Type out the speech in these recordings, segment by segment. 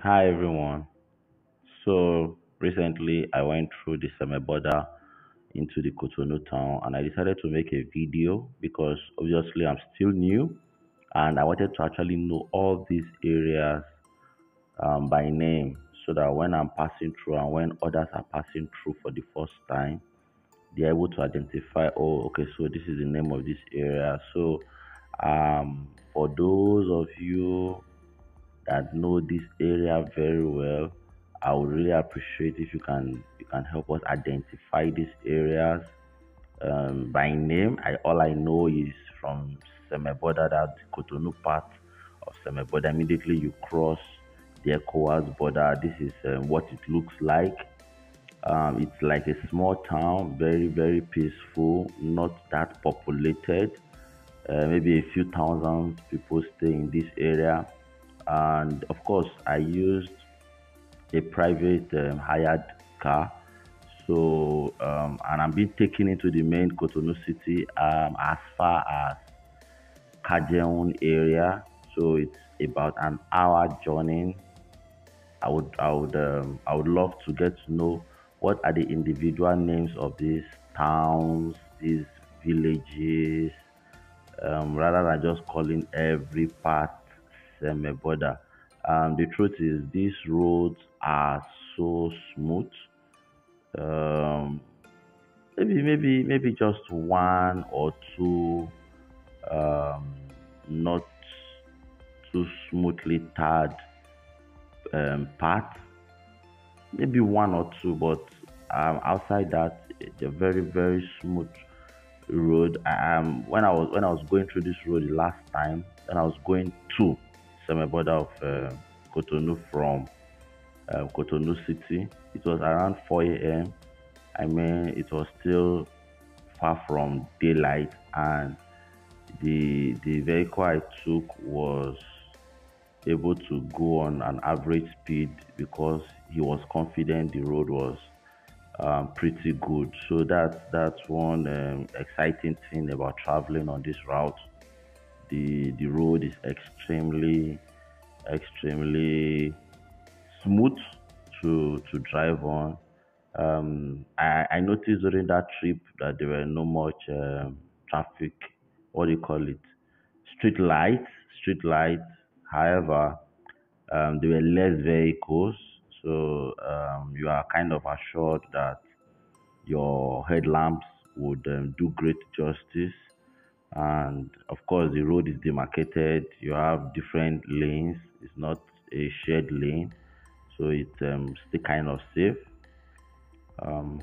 Hi everyone. So recently I went through the Seme border into the Cotonou town and I decided to make a video because obviously I'm still new and I wanted to actually know all these areas by name so that when I'm passing through and when others are passing through for the first time, they're able to identify, oh, okay, so this is the name of this area. So for those of you that know this area very well, I would really appreciate if you can help us identify these areas by name. All I know is from Semeboda, that the Cotonou part of Semeboda. Immediately you cross the ECOWAS border. This is what it looks like. It's like a small town, very very peaceful, not that populated. Maybe a few thousand people stay in this area, and of course I used a private hired car. So and I'm being taken into the main Cotonou city as far as Kajeun area. So it's about an hour journey. I would love to get to know what are the individual names of these towns, these villages, rather than just calling every part Seme border. The truth is, these roads are so smooth. Um, maybe just one or two um, not too smoothly tarred parts. Maybe one or two, but outside that, it's a very very smooth road. When I was going through this road the last time, when I was going to some border of Cotonou from Cotonou City, it was around 4 a.m. I mean, it was still far from daylight, and the vehicle I took was able to go on an average speed because he was confident the road was pretty good. So that's one exciting thing about traveling on this route. The road is extremely smooth to drive on. I noticed during that trip that there were no much traffic. What do you call it? Street lights. Street lights. However, there were less vehicles, so you are kind of assured that your headlamps would do great justice. And of course, the road is demarcated. You have different lanes. It's not a shared lane, so it's still kind of safe.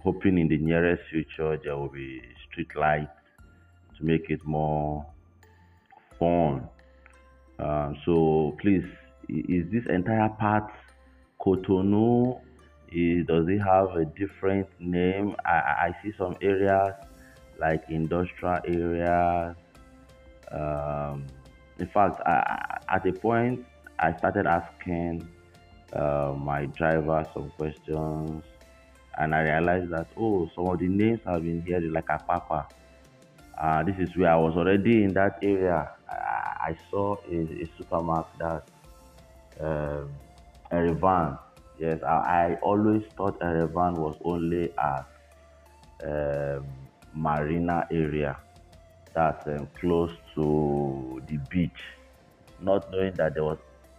Hoping in the nearest future there will be street lights to make it more fun. So please, is this entire part Cotonou? Does it have a different name? I see some areas like industrial areas. Um, in fact, at a point, I started asking my driver some questions, and I realized that, oh, some of the names have been here like Apapa. This is where I was already in that area. I saw a supermarket that Erevan. Yes, I always thought Erevan was only at um, Marina area, that's close to the beach, not knowing that there was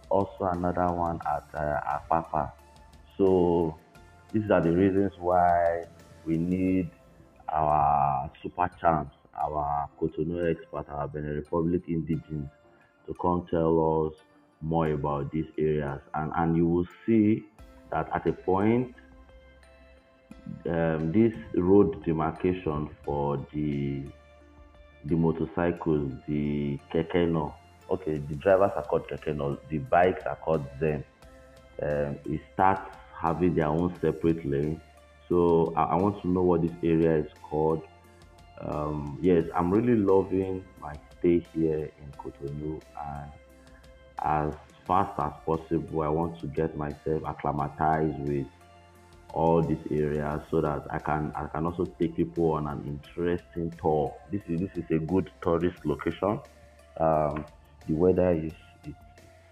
also another one at Apapa. So these are the reasons why we need our super champs, our Cotonou expert, our Benin Republic indigenes to come tell us more about these areas. And you will see that at a point, this road demarcation for the motorcycles, the kekeno, okay, the drivers are called kekeno, the bikes are called zen. It starts having their own separate lane. So I want to know what this area is called. Yes, I'm really loving my stay here in Cotonou, and as fast as possible, I want to get myself acclimatized with all these areas so that I can also take people on an interesting tour. This is a good tourist location. Um, the weather is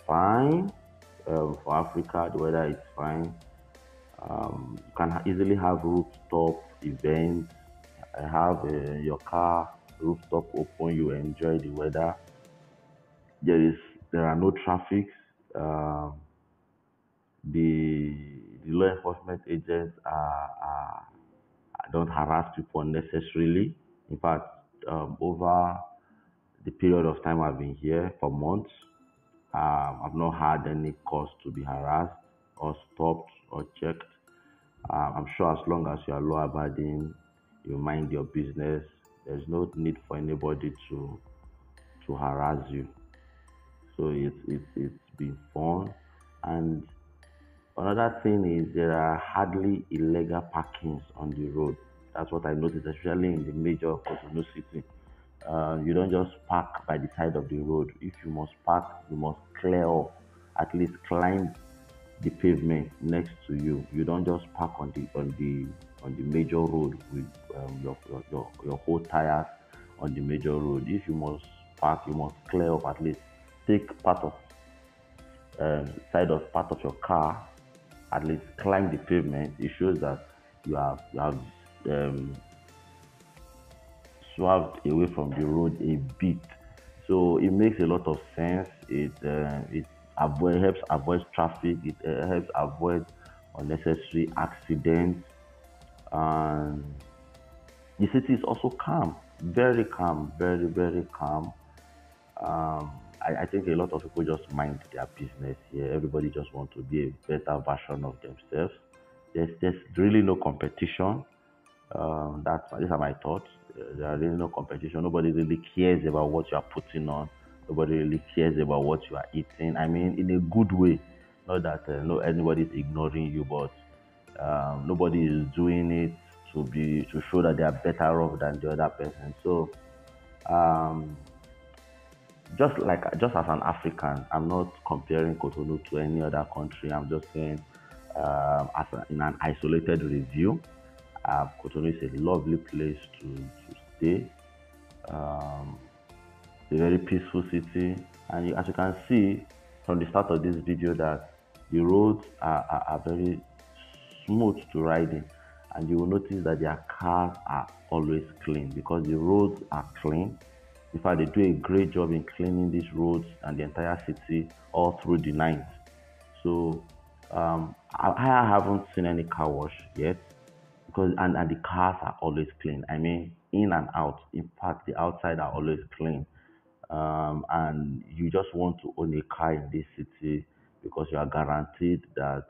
fine. For Africa, the weather is fine. You can easily have rooftop events. Have your car rooftop open. You enjoy the weather. There is there are no traffics. Um, the law enforcement agents don't harass people unnecessarily. In fact, over the period of time I've been here for months, I've not had any cause to be harassed or stopped or checked. I'm sure as long as you are law abiding, you mind your business, there's no need for anybody to harass you. So it's been fun. And another thing is there are hardly illegal parkings on the road. That's what I noticed, especially in the major Cotonou city. You don't just park by the side of the road. If you must park, you must clear off, at least climb the pavement next to you. You don't just park on the major road with your whole tires on the major road. If you must park, you must clear off, at least take side of part of your car, at least climb the pavement. It shows that you have um, swerved away from the road a bit. So it makes a lot of sense. It helps avoid traffic. It helps avoid unnecessary accidents. And the city is also calm, very calm, very very calm. I think a lot of people just mind their business here. Everybody just want to be a better version of themselves. There's really no competition. These are my thoughts. There are really no competition. Nobody really cares about what you are putting on. Nobody really cares about what you are eating. I mean, in a good way. Not that no anybody is ignoring you, but nobody is doing it to show that they are better off than the other person. So um, just as an African, I'm not comparing Cotonou to any other country. I'm just saying, in an isolated review, Cotonou is a lovely place to stay. Um, it's a very peaceful city, and as you can see from the start of this video, that the roads are very smooth to ride in, and you will notice that their cars are always clean because the roads are clean. In fact, they do a great job in cleaning these roads and the entire city all through the night. So I haven't seen any car wash yet because and the cars are always clean. I mean, in and out. In fact, the outside are always clean. And you just want to own a car in this city because you are guaranteed that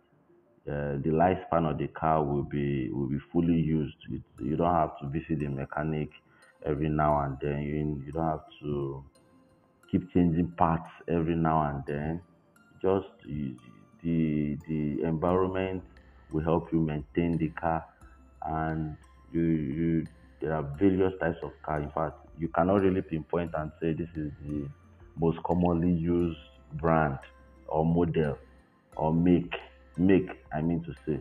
the lifespan of the car will be fully used. You don't have to visit the mechanic every now and then. You don't have to keep changing parts every now and then. Just the environment will help you maintain the car, and you there are various types of car. In fact, you cannot really pinpoint and say this is the most commonly used brand or model or make. I mean to say.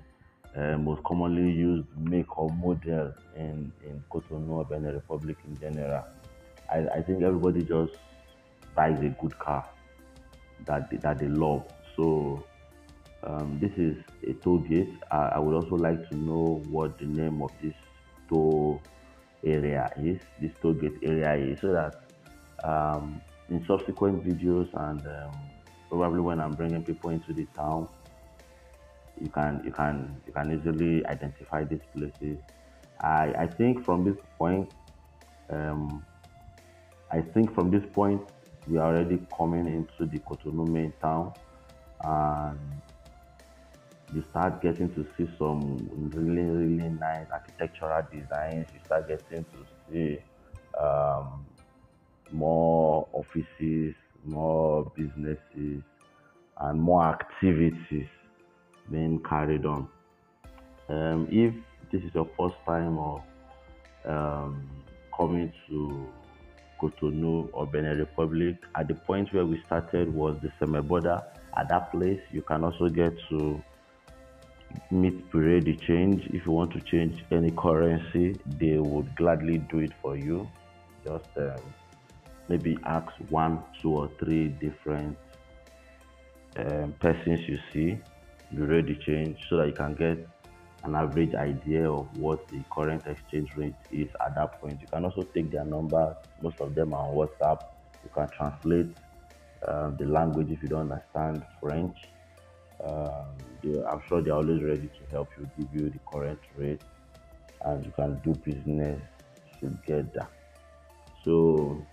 Most commonly used make or model in Cotonou or Benin Republic in general. I think everybody just buys a good car that they love. So this is a toll gate. I would also like to know what the name of this toll area is, this toll gate area is, so that in subsequent videos and probably when I'm bringing people into the town, you can easily identify these places. I think from this point, um, we are already coming into the Cotonou main town, and you start getting to see some really, really nice architectural designs. You start getting to see um, more offices, more businesses, and more activities being carried on. If this is your first time or um, coming to Cotonou or Benin Republic, at the point where we started was the Seme border. At that place, you can also get to meet Pirate change. If you want to change any currency, they would gladly do it for you. Just maybe ask one, two, or three different persons you see, the rate change, so that you can get an average idea of what the current exchange rate is at that point. You can also take their numbers. Most of them are on WhatsApp. You can translate the language if you don't understand French. I'm sure they're always ready to help you, give you the current rate, and you can do business together. So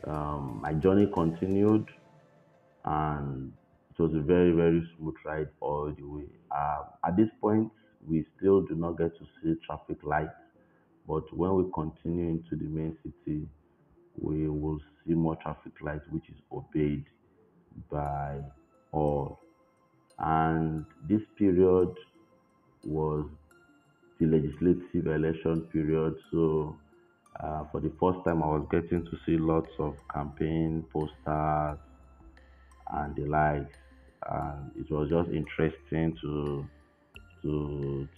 my journey continued, and it was a very, very smooth ride all the way. At this point, we still do not get to see traffic lights, but when we continue into the main city, we will see more traffic lights, which is obeyed by all. And this period was the legislative election period. So, for the first time, I was getting to see lots of campaign posters and the likes, and it was just interesting to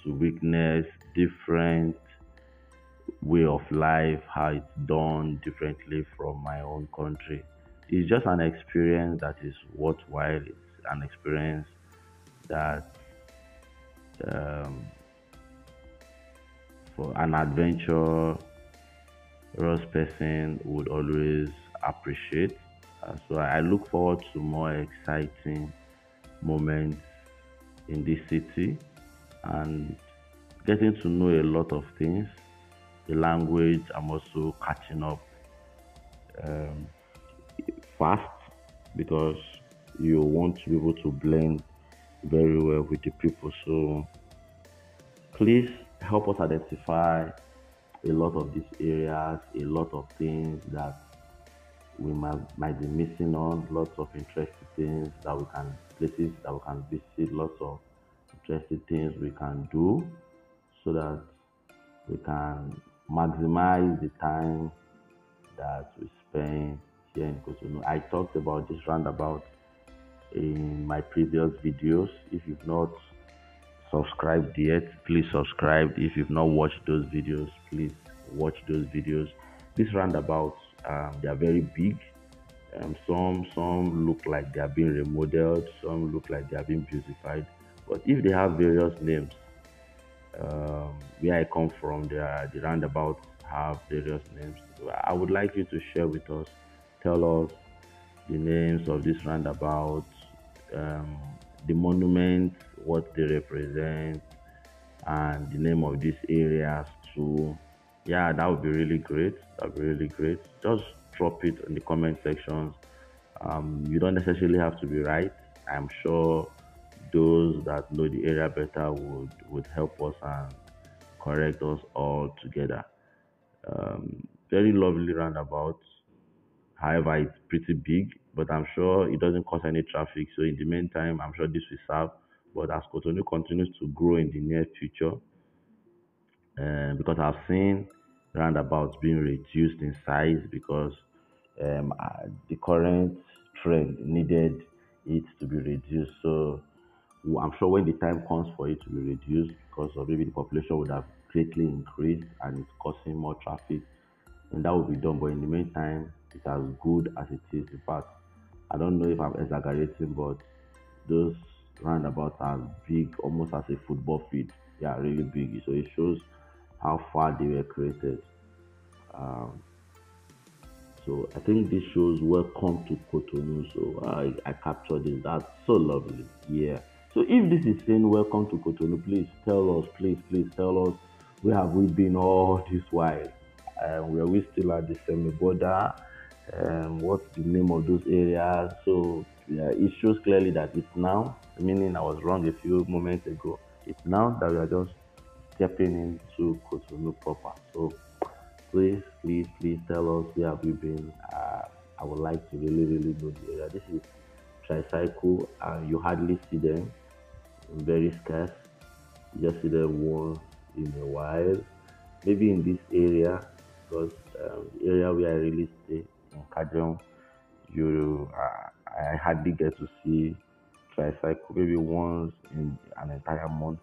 witness different way of life, how it's done differently from my own country. It's just an experience that is worthwhile. It's an experience that um, for an adventurous person would always appreciate. So I look forward to more exciting moments in this city and getting to know a lot of things. The language, I'm also catching up um, fast because you want to be able to blend very well with the people. So please help us identify a lot of these areas, a lot of things that we might be missing on, lots of interesting things that we can, places that we can visit, lots of interesting things we can do so that we can maximize the time that we spend here in Cotonou. I talked about this roundabout in my previous videos. If you've not subscribed yet, please subscribe. If you've not watched those videos, please watch those videos. These roundabouts, they are very big. Some look like they are being remodeled. Some look like they are being beautified. But if they have various names, where I come from, the roundabouts have various names. I would like you to share with us, tell us the names of these roundabouts, um, the monuments, what they represent, and the name of these areas too. Yeah, that would be really great. That would be really great. Just drop it in the comment sections. You don't necessarily have to be right. I'm sure those that know the area better would help us and correct us all together. Very lovely roundabout. However, it's pretty big, but I'm sure it doesn't cause any traffic. So in the meantime, I'm sure this will serve. But as Cotonou continues to grow in the near future, because I've seen roundabouts being reduced in size because the current trend needed it to be reduced. So I'm sure when the time comes for it to be reduced, because of maybe the population would have greatly increased and it's causing more traffic, and that will be done. But in the meantime, it's as good as it is. In fact, I don't know if I'm exaggerating, but those roundabouts are big, almost as a football field. They are really big. So it shows how far they were created. Um, so I think this shows welcome to Cotonou. So I captured this. That's so lovely. Yeah. So if this is saying welcome to Cotonou, please tell us, please tell us, where have we been all this while? Were we still at the Seme border? What's the name of those areas? So yeah, it shows clearly that it's now, meaning I was wrong a few moments ago. It's now that we are just stepping into Cotonou proper. So please tell us, where have you been? I would like to really know the area. This is tricycle, and you hardly see them, very scarce. You just see them once in a while. Maybe in this area, because the area where I really stay in Kajong, I hardly get to see tricycle. Maybe once in an entire month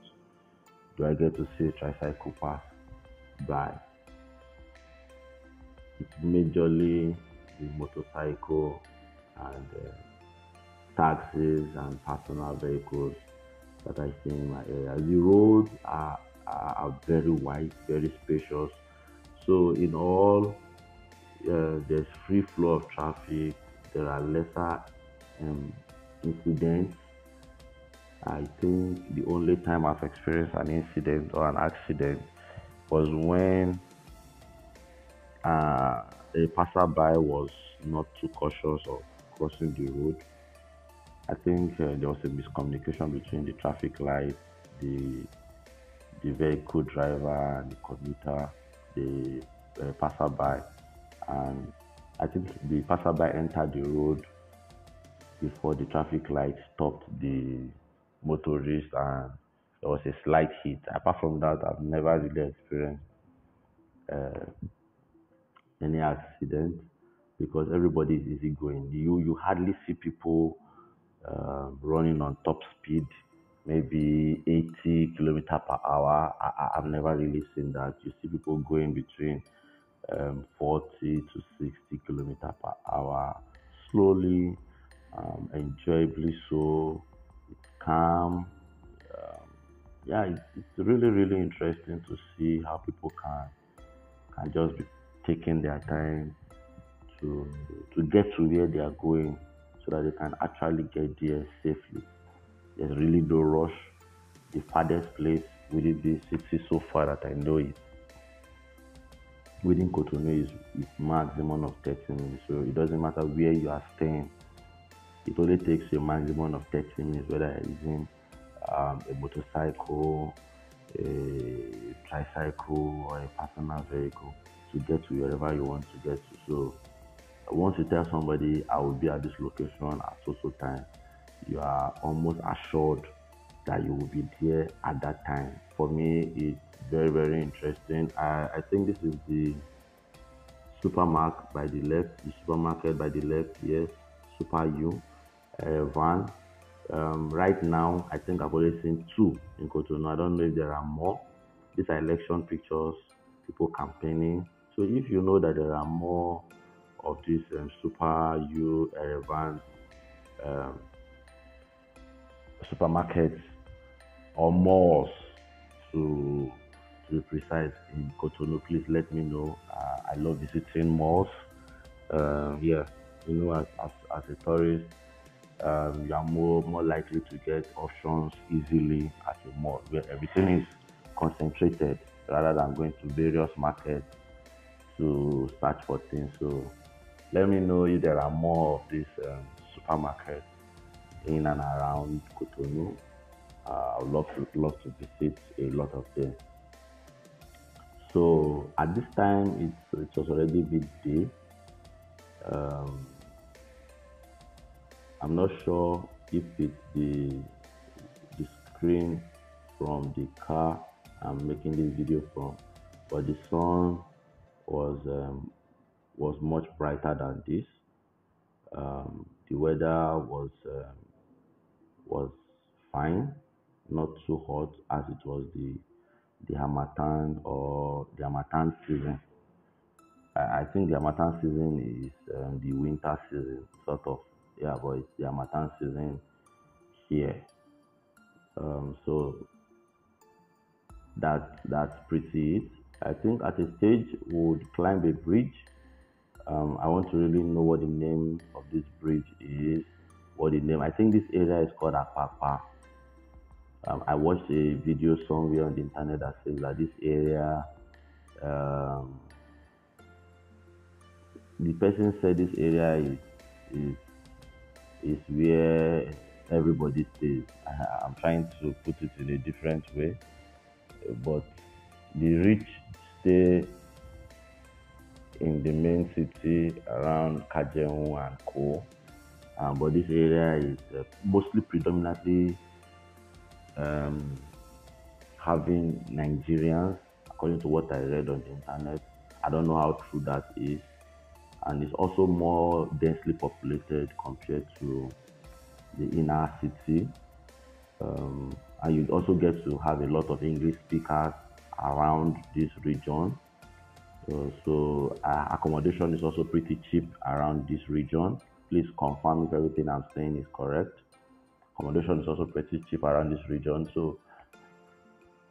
do I get to see a tricycle pass by. It's majorly the motorcycle and taxis and personal vehicles that I see in my area. The roads are very wide, very spacious. So in all, there's free flow of traffic. There are lesser um, incidents. I think the only time I've experienced an incident or an accident was when a passerby was not too cautious of crossing the road. I think there was a miscommunication between the traffic light, the the vehicle driver, and the commuter, the passerby, and I think the passerby entered the road before the traffic light stopped the motorist, and there was a slight hit. Apart from that, I've never really experienced any accident because everybody is easygoing. You hardly see people running on top speed, maybe 80 kilometer per hour. I've never really seen that. You see people going between 40 to 60 kilometer per hour, slowly, enjoyably so. It's calm. Um, yeah, it's really really interesting to see how people can just be taking their time to get to where they are going so that they can actually get there safely. There's really no rush. The farthest place within the city so far that I know is within Cotonou is maximum of 30 minutes. So it doesn't matter where you are staying. It only takes a maximum of 30 minutes, whether you're using a motorcycle, a tricycle, or a personal vehicle to get to wherever you want to get to. So once you tell somebody I will be at this location at so time, you are almost assured that you will be there at that time. For me, it's very very interesting. I think this is the supermarket by the left, yes, Super U, van. Right now, I think I've already seen two in Cotonou. I don't know if there are more. These are election pictures, people campaigning. So if you know that there are more of these Super U van um, supermarkets or malls to be precise in Cotonou, please let me know. I love visiting malls. Yeah, as a tourist, you are more likely to get options easily at a mall where everything is concentrated rather than going to various markets to search for things. So let me know if there are more of these supermarkets in and around Cotonou. I would love to visit a lot of them. So at this time, it was already midday. Um, I'm not sure if it's the screen from the car I'm making this video from, but the sun was was much brighter than this. The weather was fine, not too hot as it was the Hamatan season. I think the Hamatan season is the winter season, sort of. Yeah, but it's the Hamatan season here. So that's pretty it. I think at a stage we would climb a bridge. I want to really know what the name of this bridge is. What the name? I think this area is called Apapa. I watched a video somewhere on the internet that says that this area, um, the person said this area is is where everybody stays. I'm trying to put it in a different way, but the rich stay in the main city around Kajeun and Co. But this area is mostly predominantly um, having Nigerians, according to what I read on the internet. I don't know how true that is. And it's also more densely populated compared to the inner city. And you also get to have a lot of English speakers around this region. So accommodation is also pretty cheap around this region. Please confirm if everything I'm saying is correct. Accommodation is also pretty cheap around this region. So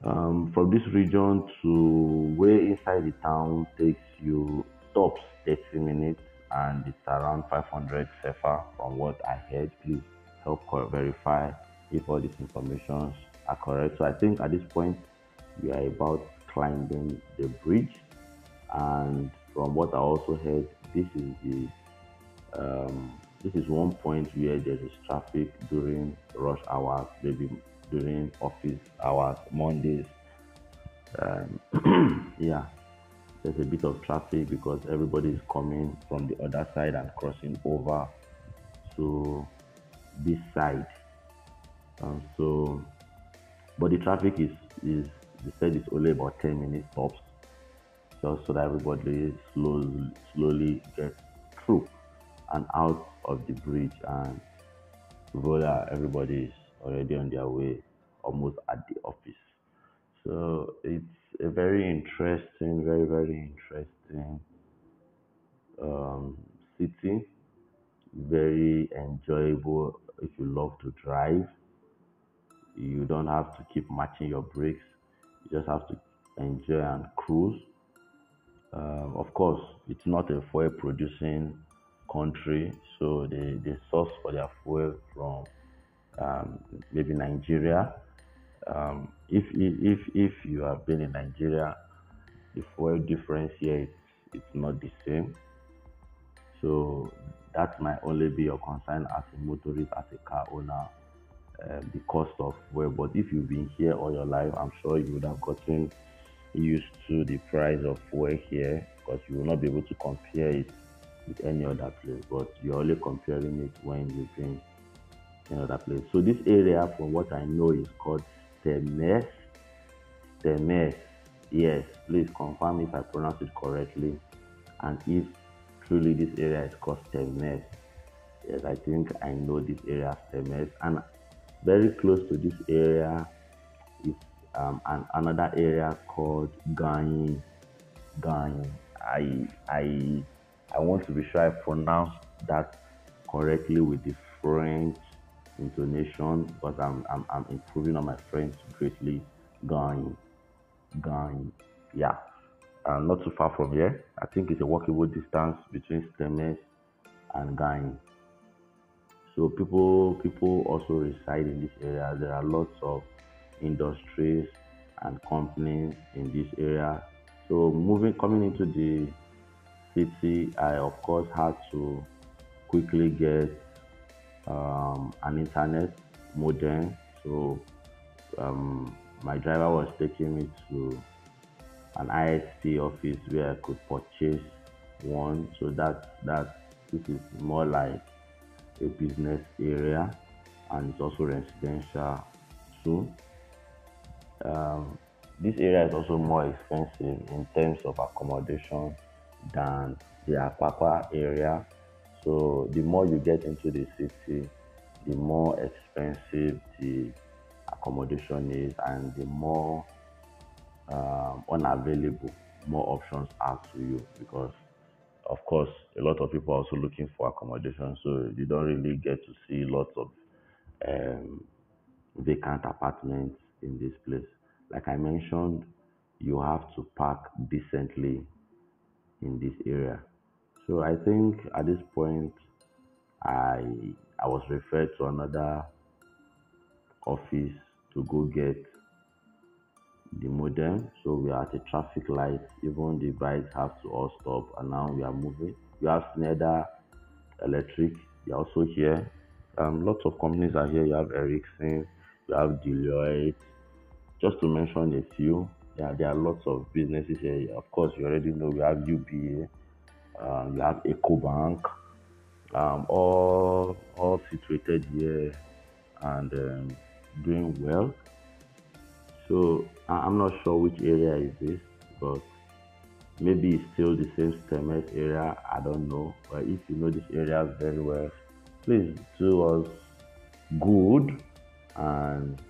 from this region to way inside the town takes you tops 30 minutes, and it's around 500 sefa from what I heard. Please help verify if all these informations are correct. So I think at this point we are about climbing the bridge, and from what I also heard, this is one point where there is traffic during rush hours, maybe during office hours, Mondays. Yeah, there's a bit of traffic because everybody is coming from the other side and crossing over to this side. So, but the traffic is they said it's only about 10 minutes tops, just so that everybody slowly gets through and out of the bridge, and voila, everybody is already on their way, almost at the office. So it's a very interesting, very interesting city. Very enjoyable if you love to drive. You don't have to keep matching your brakes. You just have to enjoy and cruise. Of course, it's not a fuel producing country, so they source for their fuel from maybe Nigeria. If you have been in Nigeria, the fuel difference here it's not the same. So that might only be your concern as a motorist, as a car owner, the cost of fuel. But if you've been here all your life, I'm sure you would have gotten used to the price of fuel here, because you will not be able to compare it with any other place. But you're only comparing it when you've been in another place. So this area, from what I know, is called Seme. Seme. Yes, please confirm if I pronounce it correctly, and if truly this area is called Seme. Yes, I think I know this area, Seme, and very close to this area is another area called Gain. Gain. I want to be sure I pronounce that correctly with the French intonation, because I'm improving on my French greatly. Gain. Gain. Yeah. Not too far from here. I think it's a walkable distance between Stemes and Gain. So people also reside in this area. There are lots of industries and companies in this area. So moving coming into the city, I of course had to quickly get an internet modem. So my driver was taking me to an ISP office where I could purchase one. So that this is more like a business area, and it's also residential too. This area is also more expensive in terms of accommodation than the Apapa area. So the more you get into the city, the more expensive the accommodation is, and the more unavailable more options are to you, because of course a lot of people are also looking for accommodation, so you don't really get to see lots of um, vacant apartments in this place. Like I mentioned, you have to park decently in this area. So I think at this point, I was referred to another office to go get the modem. So we are at a traffic light. Even the bikes have to all stop, and now we are moving. We have Schneider Electric. They're also here. Lots of companies are here. You have Ericsson, you have Deloitte, just to mention a few. Yeah, there are lots of businesses here. Of course, you already know we have UBA, you have EcoBank, all situated here and doing well. So I'm not sure which area is this, but maybe it's still the same STEMS area. I don't know. But if you know this area very well, please do us good and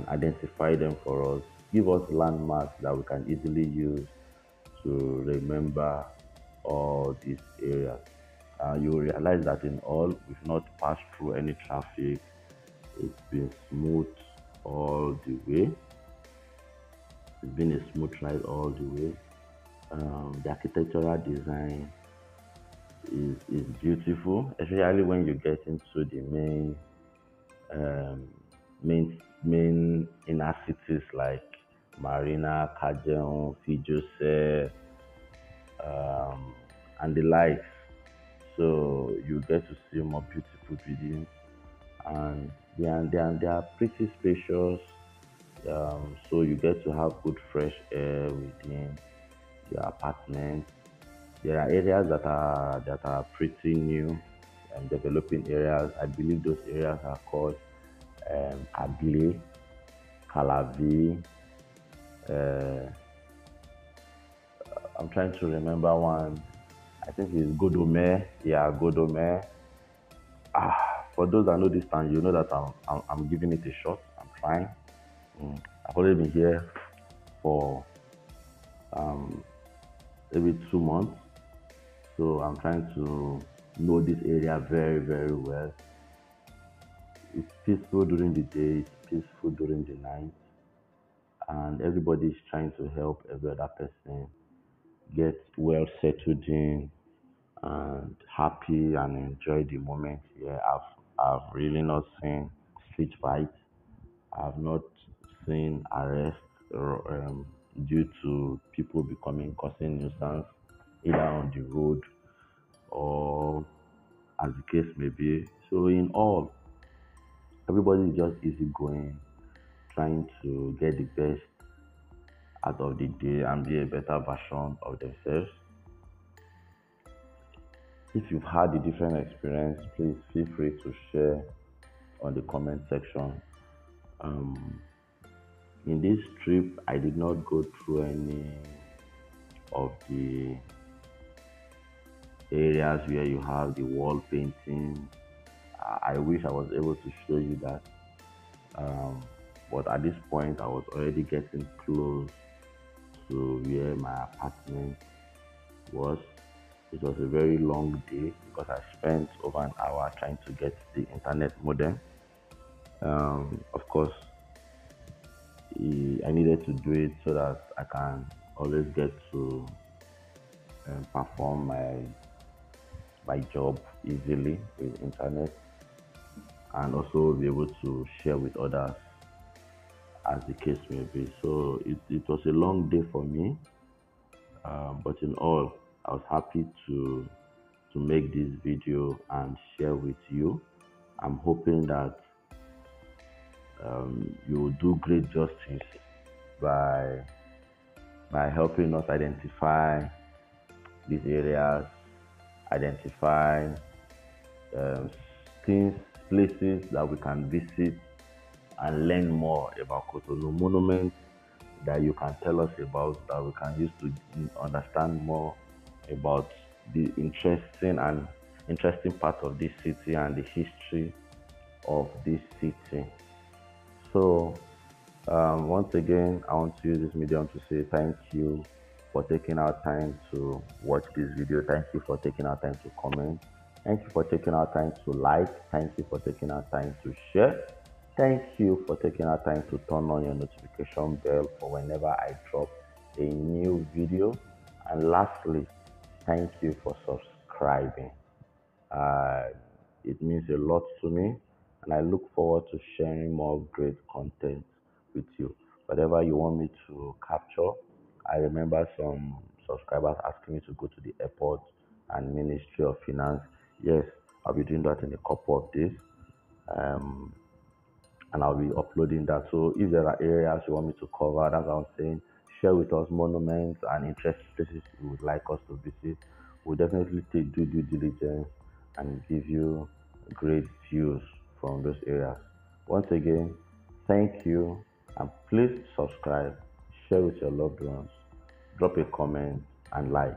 identify them for us. Give us landmarks that we can easily use to remember all these areas. You will realize that in all, we've not passed through any traffic. It's been smooth all the way. It's been a smooth ride all the way. The architectural design is beautiful, especially when you get into the um, main inner cities like Marina, Kajeon, Fijose, um, and the likes. So you get to see more beautiful buildings, and they are pretty spacious. So you get to have good fresh air within your apartment. There are areas that are pretty new and developing areas. I believe those areas are called Agle, Calavi. Uh, I'm trying to remember one. I think it's Godome. Yeah, Godome. For those that know this town, you know that I'm giving it a shot. I'm trying. I've already been here for maybe 2 months, so I'm trying to know this area very, very well. It's peaceful during the day, it's peaceful during the night, and everybody is trying to help every other person get well settled in and happy and enjoy the moment here. I've really not seen street fights. I've not seen arrests due to people becoming causing nuisance either on the road or as the case may be. So in all, everybody is just easygoing, trying to get the best out of the day and be a better version of themselves. If you've had a different experience, please feel free to share on the comment section. Um, in this trip, I did not go through any of the areas where you have the wall painting. I wish I was able to show you that, um, but at this point, I was already getting close to where my apartment was. It was a very long day because I spent over an hour trying to get the internet modem. Of course, I needed to do it so that I can always get to perform my job easily with internet and also be able to share with others as the case may be. So it was a long day for me, but in all, I was happy to make this video and share with you. I'm hoping that you will do great justice by helping us identify these areas, identify um, things, places that we can visit and learn more about Cotonou, monuments that you can tell us about that we can use to understand more about the interesting part of this city and the history of this city. So, once again, I want to use this medium to say thank you for taking our time to watch this video. Thank you for taking our time to comment. Thank you for taking our time to like. Thank you for taking our time to share. Thank you for taking our time to turn on your notification bell for whenever I drop a new video. And lastly, thank you for subscribing. Uh, it means a lot to me, and I look forward to sharing more great content with you. Whatever you want me to capture, I remember some subscribers asking me to go to the airport and Ministry of Finance. Yes, I'll be doing that in a couple of days. Um, and I'll be uploading that. So if there are areas you want me to cover, that's what I'm saying. Share with us monuments and interesting places you would like us to visit. We'll definitely take due diligence and give you great views from those areas. Once again, thank you, and please subscribe, share with your loved ones, drop a comment and like.